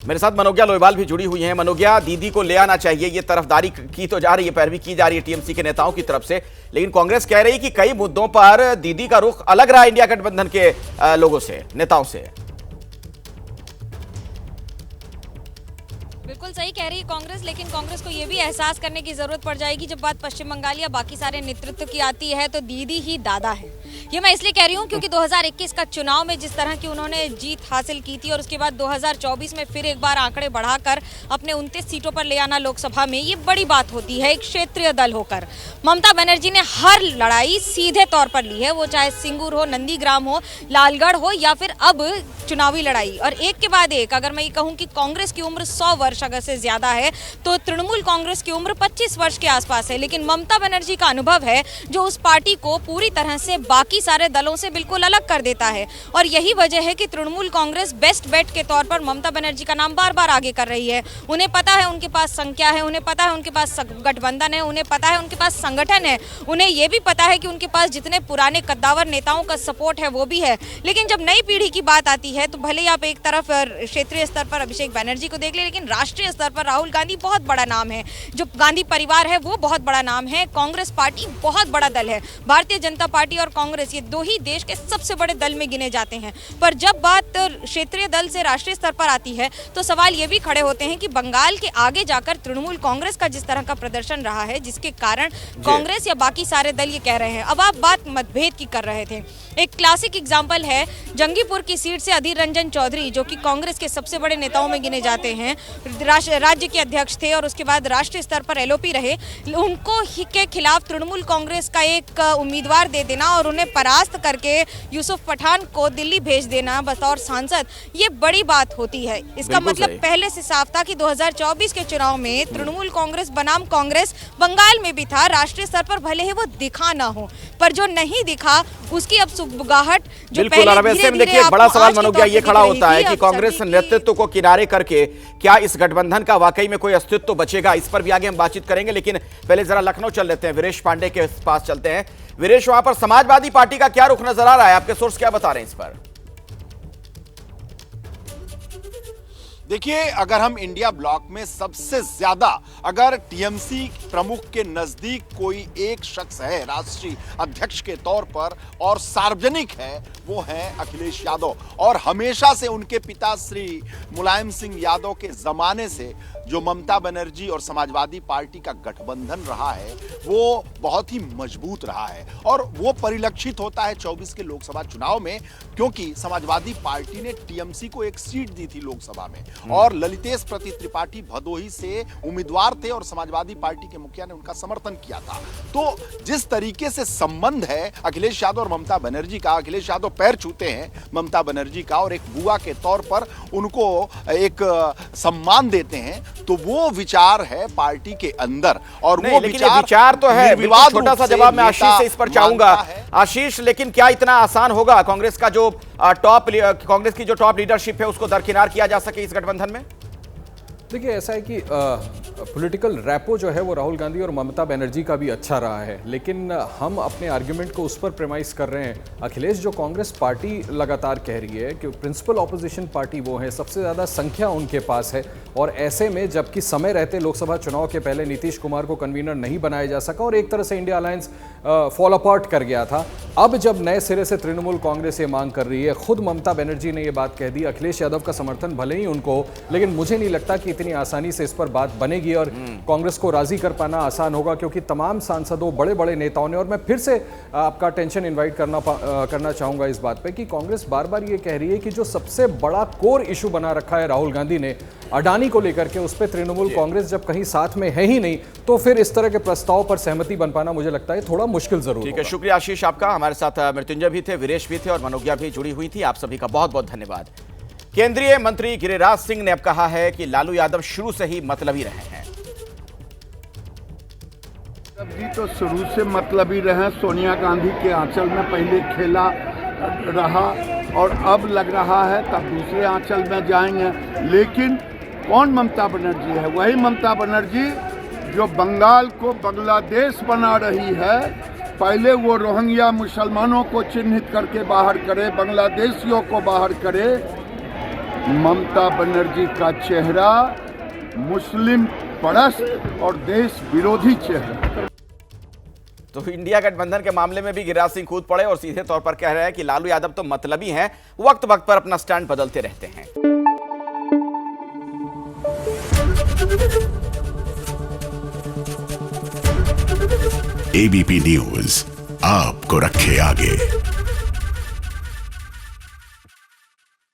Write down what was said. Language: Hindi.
मेरे साथ मनोज्ञा लोहेवाल भी जुड़ी हुई हैं। मनोज्ञा, दीदी को ले आना चाहिए, ये तरफदारी की तो जा रही है, पैरवी की जा रही है टीएमसी के नेताओं की तरफ से, लेकिन कांग्रेस कह रही है कि कई मुद्दों पर दीदी का रुख अलग रहा इंडिया गठबंधन के लोगों से, नेताओं से। बिल्कुल सही कह रही है कांग्रेस, लेकिन कांग्रेस को ये भी एहसास करने की जरूरत पड़ जाएगी जब बात पश्चिम बंगाल या बाकी सारे नेतृत्व की आती है तो दीदी ही दादा है। ये मैं इसलिए कह रही हूँ क्योंकि 2021 का चुनाव में जिस तरह की उन्होंने जीत हासिल की थी और उसके बाद 2024 में फिर एक बार आंकड़े बढ़ाकर अपने 29 सीटों पर ले आना लोकसभा में, ये बड़ी बात होती है एक क्षेत्रीय दल होकर। ममता बनर्जी ने हर लड़ाई सीधे तौर पर ली है, वो चाहे सिंगूर हो, नंदीग्राम हो, लालगढ़ हो या फिर अब चुनावी लड़ाई, और एक के बाद एक। अगर मैं ये कहूँ कि कांग्रेस की उम्र 100 वर्ष अगर से ज्यादा है तो तृणमूल कांग्रेस की उम्र 25 वर्ष के आसपास है, लेकिन ममता बनर्जी का अनुभव है जो उस पार्टी को पूरी तरह से बाकी सारे दलों से बिल्कुल अलग कर देता है। और यही वजह है कि तृणमूल कांग्रेस बेस्ट बेट के तौर पर ममता बनर्जी का नाम बार बार आगे कर रही है। उन्हें पता है उनके पास संख्या है, उन्हें पता है उनके पास गठबंधन है, उन्हें पता है उनके पास संगठन है, उन्हें यह भी पता है कि उनके पास जितने पुराने कद्दावर नेताओं का सपोर्ट है वो भी है। लेकिन जब नई पीढ़ी की बात आती है तो भले ही आप एक तरफ क्षेत्रीय स्तर पर अभिषेक बनर्जी को देख ले, लेकिन राष्ट्रीय स्तर पर राहुल गांधी बहुत बड़ा नाम है, जो गांधी परिवार है वो बहुत बड़ा नाम है, कांग्रेस पार्टी बहुत बड़ा दल है। भारतीय जनता पार्टी और कांग्रेस ये दो ही देश के सबसे बड़े दल में गिने जाते हैं। पर जब बात क्षेत्रीय दल से राष्ट्रीय स्तर पर आती है तो सवाल ये भी खड़े होते हैं कि बंगाल के आगे जाकर तृणमूल कांग्रेस का जिस तरह का प्रदर्शन रहा है, जिसके कारण कांग्रेस या बाकी सारे दल ये कह रहे हैं। अब आप बात मतभेद की कर रहे थे, एक क्लासिक एग्जाम्पल है जंगीपुर की सीट से अधीर रंजन चौधरी, जो कि कांग्रेस के सबसे बड़े नेताओं में गिने जाते हैं, राज्य के अध्यक्ष थे और उसके बाद राष्ट्रीय स्तर पर एलओपी रहे। उनको ही के खिलाफ तृणमूल कांग्रेस का एक उम्मीदवार दे देना और उन्हें परास्त करके यूसुफ पठान को दिल्ली भेज देना बतौर सांसद, ये बड़ी बात होती है। इसका मतलब पहले से साफ था कि 2024 के चुनाव में तृणमूल कांग्रेस बनाम कांग्रेस बंगाल में भी था, राष्ट्रीय स्तर पर भले ही वो दिखा ना हो, पर जो नहीं दिखा उसकी अब सुगबुगाहट जो पहले देखिए, बड़ा सवाल मनोज्ञा ये खड़ा होता है कि कांग्रेस नेतृत्व को किनारे करके क्या इस गठबंधन का वाकई में कोई अस्तित्व बचेगा, इस पर भी आगे हम बातचीत करेंगे। लेकिन पहले जरा लखनऊ चल लेते हैं, वीरेश पांडे के पास चलते हैं। वीरेश, वहां पर समाजवादी पार्टी का क्या रुख नजर आ रहा है, आपके सोर्स क्या बता रहे हैं इस पर? देखिए, अगर हम इंडिया ब्लॉक में सबसे ज्यादा अगर टीएमसी प्रमुख के नजदीक कोई एक शख्स है राष्ट्रीय अध्यक्ष के तौर पर और सार्वजनिक है, वो है अखिलेश यादव। और हमेशा से उनके पिता श्री मुलायम सिंह यादव के जमाने से जो ममता बनर्जी और समाजवादी पार्टी का गठबंधन रहा है वो बहुत ही मजबूत रहा है, और वो परिलक्षित होता है 24 के लोकसभा चुनाव में, क्योंकि समाजवादी पार्टी ने टीएमसी को एक सीट दी थी लोकसभा में और ललितेश प्रति त्रिपाठी भदोही से उम्मीदवार थे और समाजवादी पार्टी के मुखिया ने उनका समर्थन किया था। तो जिस तरीके से संबंध है अखिलेश यादव और ममता बनर्जी का, अखिलेश यादव पैर छूते हैं ममता बनर्जी का और एक बुआ के तौर पर उनको एक सम्मान देते हैं, तो वो विचार है पार्टी के अंदर। और वो विचार तो है। छोटा सा जवाब मैं आशीष से इस पर चाहूंगा। आशीष, लेकिन क्या इतना आसान होगा कांग्रेस का जो कांग्रेस की जो टॉप लीडरशिप है उसको दरकिनार किया जा सके इस गठबंधन में? देखिए, ऐसा है कि पॉलिटिकल रैपो जो है वो राहुल गांधी और ममता बनर्जी का भी अच्छा रहा है, लेकिन हम अपने आर्ग्यूमेंट को उस पर प्रेमाइज कर रहे हैं। अखिलेश जो कांग्रेस पार्टी लगातार कह रही है कि प्रिंसिपल ऑपोजिशन पार्टी वो है, सबसे ज़्यादा संख्या उनके पास है, और ऐसे में जबकि समय रहते लोकसभा चुनाव के पहले नीतीश कुमार को कन्वीनर नहीं बनाया जा सका और एक तरह से इंडिया अलायंस फॉल अपार्ट कर गया था, अब जब नए सिरे से तृणमूल कांग्रेस ये मांग कर रही है, खुद ममता बनर्जी ने ये बात कह दी, अखिलेश यादव का समर्थन भले ही उनको, लेकिन मुझे नहीं लगता कि इतनी आसानी से इस पर बात बनेगी और कांग्रेस को राजी कर पाना आसान होगा, क्योंकि तमाम सांसदों, बड़े बड़े नेताओं ने, और मैं फिर से आपका अटेंशन इनवाइट करना चाहूंगा इस बात पे कि कांग्रेस बार बार ये कह रही है कि जो सबसे बड़ा कोर इशू बना रखा है राहुल गांधी ने अडानी को लेकर के, उस पर तृणमूल कांग्रेस जब कहीं साथ में है ही नहीं, तो फिर इस तरह के प्रस्ताव पर सहमति बन पाना मुझे लगता है थोड़ा मुश्किल जरूर। ठीक है, शुक्रिया आशीष आपका। हमारे साथ मृत्युंजय भी थे, वीरेश भी थे और मनोज्ञा भी जुड़ी हुई थी। आप सभी का बहुत बहुत धन्यवाद। केंद्रीय मंत्री गिरिराज सिंह ने अब कहा है कि लालू यादव शुरू से ही मतलबी रहे हैं। जी तो शुरू से मतलबी रहे, सोनिया गांधी के आंचल में पहले खेला रहा और अब लग रहा है तब दूसरे आंचल में जाएंगे। लेकिन कौन ममता बनर्जी है? वही ममता बनर्जी जो बंगाल को बांग्लादेश बना रही है। पहले वो रोहिंग्या मुसलमानों को चिन्हित करके बाहर करे, बांग्लादेशियों को बाहर करे, ममता बनर्जी का चेहरा मुस्लिम परस्त और देश विरोधी चेहरा। तो इंडिया गठबंधन के मामले में भी गिरिराज सिंह कूद पड़े और सीधे तौर पर कह रहे हैं कि लालू यादव तो मतलबी हैं, वक्त वक्त पर अपना स्टैंड बदलते रहते हैं। एबीपी न्यूज आपको रखे आगे।